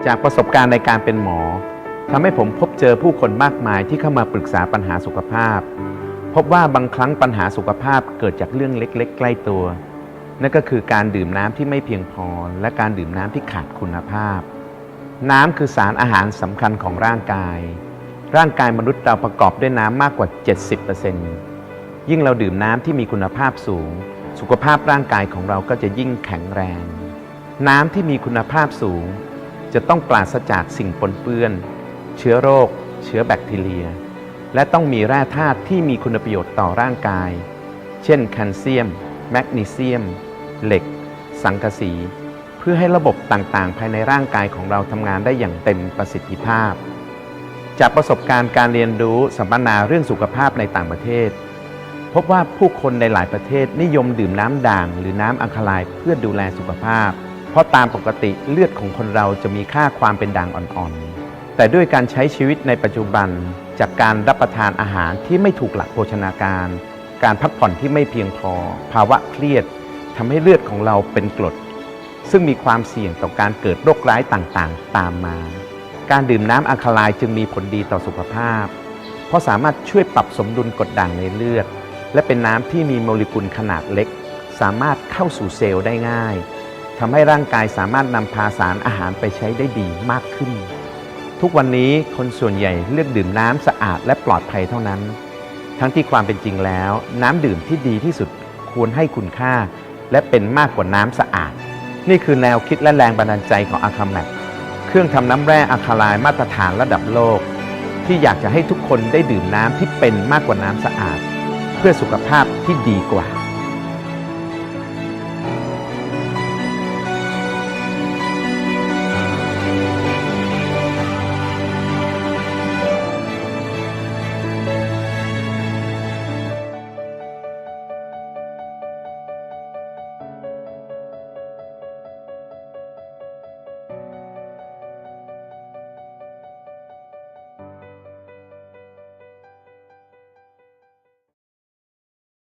จากประสบการณ์ในการเป็นหมอทำให้ผมพบเจอผู้คนมากมายที่เข้ามาปรึกษาปัญหาสุขภาพพบว่าบางครั้งปัญหาสุขภาพเกิดจากเรื่องเล็กๆใกล้ตัวนั่นก็คือการดื่มน้ำที่ไม่เพียงพอและการดื่มน้ำที่ขาดคุณภาพน้ำคือสารอาหารสำคัญของร่างกายมนุษย์เราประกอบด้วยน้ำมากกว่า 70%ยิ่งเราดื่มน้ำที่มีคุณภาพสูงสุขภาพร่างกายของเราก็จะยิ่งแข็งแรงน้ำที่มีคุณภาพสูงจะต้องปราศจากสิ่งปนเปื้อนเชื้อโรคเชื้อแบคทีเรียและต้องมีแร่ธาตุที่มีคุณประโยชน์ต่อร่างกายเช่นแคลเซียมแมกนีเซียมเหล็กสังกะสีเพื่อให้ระบบต่างๆภายในร่างกายของเราทำงานได้อย่างเต็มประสิทธิภาพจากประสบการณ์การเรียนรู้สัมมนาเรื่องสุขภาพในต่างประเทศพบว่าผู้คนในหลายประเทศนิยมดื่มน้ำด่างหรือน้ำอัลคาไลน์เพื่อดูแลสุขภาพเพราะตามปกติเลือดของคนเราจะมีค่าความเป็นด่างอ่อนๆแต่ด้วยการใช้ชีวิตในปัจจุบันจากการรับประทานอาหารที่ไม่ถูกหลักโภชนาการพักผ่อนที่ไม่เพียงพอภาวะเครียดทำให้เลือดของเราเป็นกรดซึ่งมีความเสี่ยงต่อการเกิดโรคร้ายต่างๆตามมาการดื่มน้ำอัลคาไลน์จึงมีผลดีต่อสุขภาพเพราะสามารถช่วยปรับสมดุลกรดด่างในเลือดและเป็นน้ำที่มีโมเลกุลขนาดเล็กสามารถเข้าสู่เซลล์ได้ง่ายทำให้ร่างกายสามารถนำพาสารอาหารไปใช้ได้ดีมากขึ้นทุกวันนี้คนส่วนใหญ่เลือกดื่มน้ำสะอาดและปลอดภัยเท่านั้นทั้งที่ความเป็นจริงแล้วน้ำดื่มที่ดีที่สุดควรให้คุณค่าและเป็นมากกว่าน้ำสะอาดนี่คือแนวคิดและแรงบันดาลใจของอาคาแมปเครื่องทำน้ำแร่อัลคาไลน์มาตรฐานระดับโลกที่อยากจะให้ทุกคนได้ดื่มน้ำที่เป็นมากกว่าน้ำสะอาดเพื่อสุขภาพที่ดีกว่า